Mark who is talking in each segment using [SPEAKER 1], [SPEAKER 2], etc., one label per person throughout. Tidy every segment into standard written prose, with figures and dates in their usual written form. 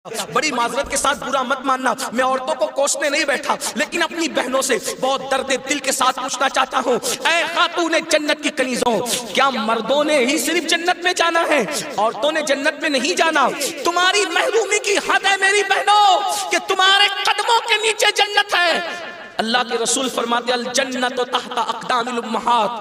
[SPEAKER 1] بڑی معذرت کے ساتھ برا مت ماننا، میں عورتوں کو کوسنے نہیں بیٹھا، لیکن اپنی بہنوں سے بہت درد دل کے ساتھ پوچھنا چاہتا ہوں، اے خاتون جنت کی کنیزوں، کیا مردوں نے ہی صرف جنت میں جانا ہے؟ عورتوں نے جنت میں نہیں جانا؟ تمہاری محرومی کی حد ہے میری بہنوں کہ تمہارے قدموں کے نیچے جنت ہے۔ اللہ کے رسول فرماتے ہیں الجنت تحت اقدام الامہات،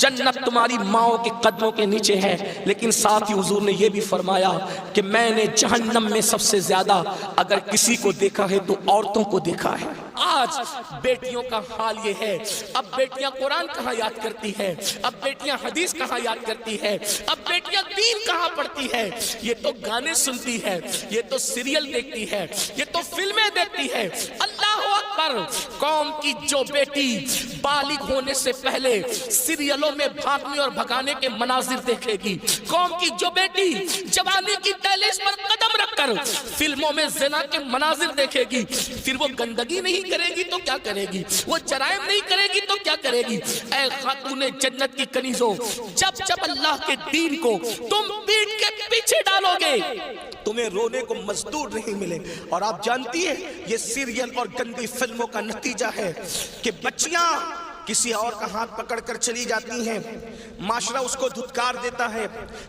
[SPEAKER 1] جنت تمہاری ماؤں کے قدموں کے نیچے ہے، لیکن ساتھ ہی حضور نے یہ بھی فرمایا کہ میں نے جہنم میں سب سے زیادہ اگر کسی کو دیکھا ہے تو عورتوں کو دیکھا ہے۔ آج بیٹیوں کا حال یہ ہے، اب بیٹیاں قرآن کہاں یاد کرتی ہے، اب بیٹیاں حدیث کہاں یاد کرتی ہے، اب بیٹیاں دین کہاں پڑھتی ہے؟ یہ تو گانے سنتی ہے، یہ تو سیریل دیکھتی ہے، یہ تو فلمیں دیکھتی ہے۔ اللہ اکبر! قوم کی جو بیٹی بالغ ہونے سے پہلے سیریلوں میں بھاگنے اور بھگانے کے مناظر دیکھے گی، قوم کی جو بیٹی جوانی کی دہلیز پر قدم رکھ کر فلموں میں زنا کے مناظر دیکھے گی، پھر وہ گندگی نہیں کرے گی تو کیا کرے گی؟ وہ جرائم نہیں کرے گی تو کیا کرے گی؟ اے خاتون جنت کی کنیزوں، جب اللہ کے دین کو تم پیٹ کے پیچھے ڈالو گے تمہیں رونے کو مزدور نہیں ملے۔ اور آپ جانتی ہیں یہ سیریل اور گندی فلموں کا نتیجہ ہے کہ بچیاں کسی اور کا ہاتھ پکڑ کر چلی جاتی ہیں، معاشرہ اس کو دھتکار دیتا ہے،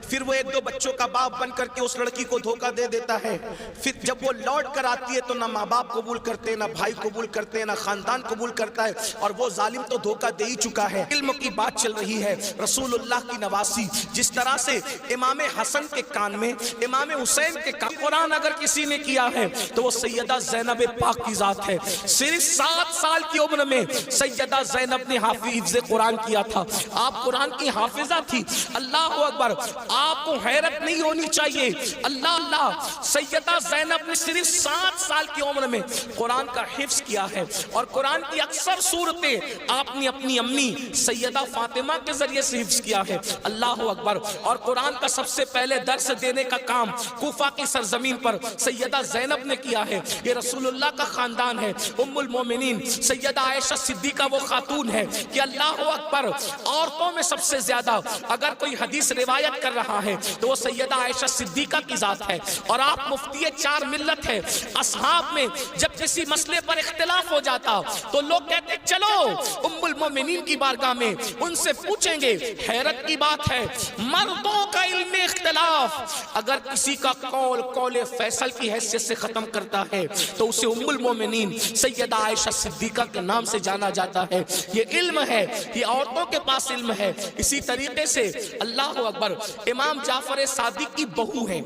[SPEAKER 1] پھر وہ ایک دو بچوں کا باپ بن کر کے اس لڑکی کو دھوکہ دے دیتا ہے، پھر جب وہ لوٹ کر آتی ہے تو نہ ماں باپ قبول کرتے، نہ بھائی قبول کرتے، نہ خاندان قبول کرتا ہے، اور وہ ظالم تو دھوکہ دے ہی چکا ہے۔ علم کی بات چل رہی ہے، رسول اللہ کی نواسی، جس طرح سے امام حسن کے کان میں، امام حسین کے کان قرآن اگر کسی نے کیا ہے تو وہ سیدہ زینب پاک کی ذات ہے۔ صرف 7 سال کی عمر میں سیدہ زینب نے حافظ قرآن کیا تھا، آپ قرآن کی حافظہ تھی۔ اللہ اکبر! آپ کو حیرت نہیں ہونی چاہیے، اللہ سیدہ زینب نے صرف 7 سال کی عمر میں قرآن کا حفظ کیا ہے، اور قرآن کی اکثر صورتیں آپ نے اپنی امی سیدہ فاطمہ کے ذریعے سے حفظ کیا ہے۔ اللہ اکبر! اور قرآن کا سب سے پہلے درس دینے کا کام کوفہ کی سرزمین پر سیدہ زینب نے کیا ہے۔ یہ رسول اللہ کا خاندان ہے۔ ام المومنین سیدہ عائشہ صدیقہ وہ خاتون ہے کہ اللہ اکبر، عورتوں میں سب سے زیادہ اگر کوئی حدیث روایت کر رہا ہے تو وہ سیدہ عائشہ صدیقہ کی ذات ہے، اور آپ مفتی 4 ملت ہے۔ اصحاب میں جب کسی مسئلے پر اختلاف ہو جاتا تو لوگ کہتے چلو ام المومنین کی بارگاہ میں ان سے پوچھیں گے۔ حیرت کی بات ہے، مردوں کا علم اختلاف اگر کسی کا قول فیصل کی حیثیت سے ختم کرتا ہے تو اسے ام المومنین سیدہ عائشہ صدیقہ کے نام سے جانا جاتا ہے۔ یہ علم ہے، یہ عورتوں کے پاس علم ہے۔ اسی طریقے سے اللہ اکبر، امام جعفر صادق کی بہو ہے،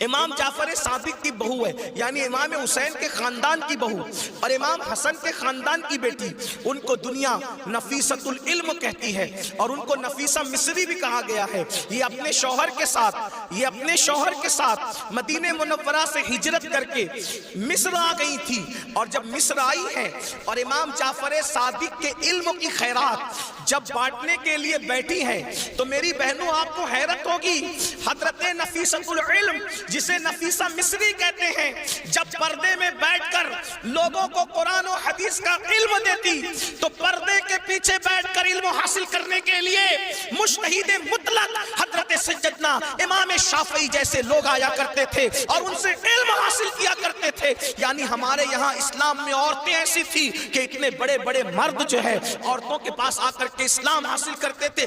[SPEAKER 1] امام جعفر صادق کی بہو ہے، یعنی امام حسین کے خاندان کی بہو اور امام حسن کے خاندان کی بیٹی، ان کو دنیا نفیسۃ العلم کہتی ہے، اور ان کو نفیسہ مصری بھی کہا گیا ہے۔ یہ اپنے شوہر کے ساتھ مدینہ منورہ سے ہجرت کر کے مصر آ گئی تھی، اور جب مصر آئی ہے اور امام جعفر صادق کے علم کی خیرات جب بانٹنے کے لیے بیٹھی ہیں تو میری بہنوں آپ کو حیرت ہوگی، حضرت نفیسۃ العلم جسے نفیسہ مصری کہتے ہیں، جب پردے میں بیٹھ کر لوگوں کو قرآن و حدیث کا علم دیتی تو پردے کے پیچھے بیٹھ کر علم حاصل کرنے کے لیے مجتہد مطلق حضرت سیدنا امام شافعی جیسے لوگ آیا کرتے تھے اور ان سے علم حاصل کیا کرتے تھے۔ یعنی ہمارے یہاں اسلام میں عورتیں ایسی تھی کہ اتنے بڑے بڑے مرد جو ہے عورتوں کے پاس آ کر کے اسلام حاصل کرتے تھے،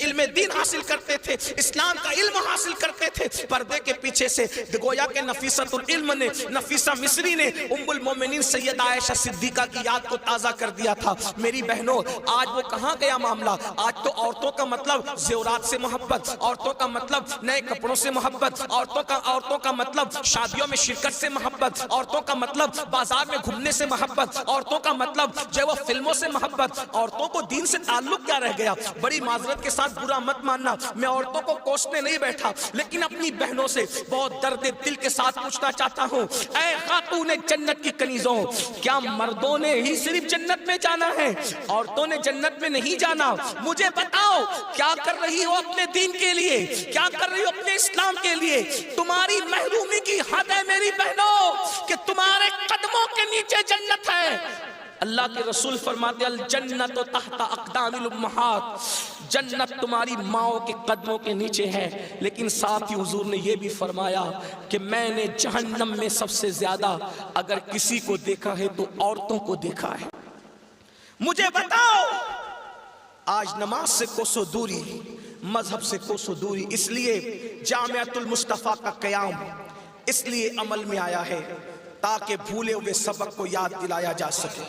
[SPEAKER 1] علم دین حاصل کرتے تھے، اسلام کا علم حاصل کرتے تھے۔ پردے کے پیچھے سے گویا کہ نفیسۃ العلم نے، نفیسہ مصری نے ام المومنین سیدہ عائشہ صدیقہ کی یاد کو تازہ کر دیا تھا۔ میری بہنوں آج وہ کہاں گیا معاملہ؟ آج تو عورتوں کا مطلب زیورات سے محبت، عورتوں کا مطلب نئے کپڑوں سے محبت، عورتوں کا مطلب شادیوں میں شرکت سے محبت، عورتوں کا مطلب بازار میں گھومنے سے محبت، عورتوں کا مطلب جو وہ فلموں سے محبت۔ عورتوں کو دین سے تعلق کیا رہ گیا؟ بڑی معذرت کے ساتھ برا مت ماننا، میں عورتوں کو کوسنے نہیں بیٹھا، لیکن اپنی بہنوں سے بہت درد دل کے ساتھ پوچھنا چاہتا ہوں، اے خاتون جنت کی کنیزوں، کیا مردوں نے ہی صرف جنت میں جانا ہے؟ عورتوں نے جنت میں نہیں جانا؟ مجھے بتاؤ کیا کر رہی ہو اپنے دین کے لیے، کیا کر رہی ہو اپنے اسلام کے لیے؟ تمہاری محرومی کی حد ہے میری بہنوں کہ تمہارے قدموں کے نیچے جنت ہے۔ اللہ کے رسول فرماتے الجنت تحت اقدام الامہات، جنت تمہاری ماؤں کے قدموں کے نیچے ہے، لیکن ساتھ ہی حضور نے یہ بھی فرمایا کہ میں نے جہنم میں سب سے زیادہ اگر کسی کو دیکھا ہے تو عورتوں کو دیکھا ہے۔ مجھے بتاؤ، آج نماز سے کوسوں دوری، مذہب سے کوسوں دوری، اس لیے جامعۃ المصطفیٰ کا قیام اس لیے عمل میں آیا ہے تاکہ بھولے ہوئے سبق کو یاد دلایا جا سکے،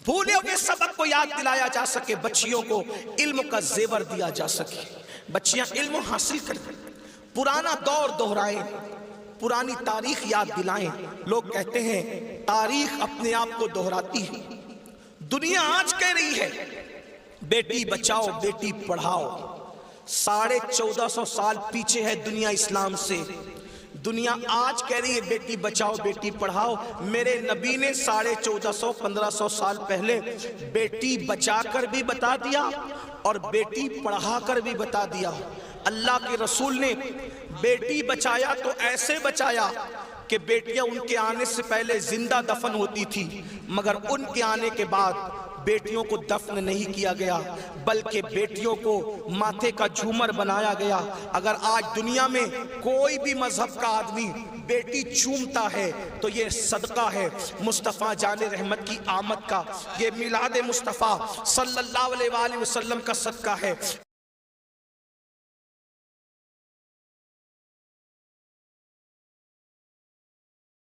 [SPEAKER 1] بھولے ہوئے سبق کو یاد دلایا جا سکے، بچیوں کو علم کا زیور دیا جا سکے، بچیاں علم حاصل کریں، پرانا دور دہرائیں، پرانی تاریخ یاد دلائیں۔ لوگ کہتے ہیں تاریخ اپنے آپ کو دہراتی ہے۔ دنیا آج کہہ رہی ہے بیٹی بچاؤ بیٹی پڑھاؤ، 1450 سال پیچھے ہے دنیا اسلام سے۔ دنیا آج کہہ رہی ہے بیٹی بچاؤ بیٹی پڑھاؤ، میرے نبی نے 1450-1500 سال پہلے بیٹی بچا کر بھی بتا دیا اور بیٹی پڑھا کر بھی بتا دیا۔ اللہ کے رسول نے بیٹی بچایا تو ایسے بچایا کہ بیٹیاں ان کے آنے سے پہلے زندہ دفن ہوتی تھی، مگر ان کے آنے کے بعد بیٹیوں کو دفن نہیں کیا گیا بلکہ بیٹیوں کو ماتھے کا جھومر بنایا گیا۔ اگر آج دنیا میں کوئی بھی مذہب کا آدمی بیٹی چومتا ہے تو یہ صدقہ ہے مصطفیٰ جان رحمت کی آمد کا، یہ میلاد مصطفیٰ صلی اللہ علیہ وآلہ وسلم کا صدقہ ہے۔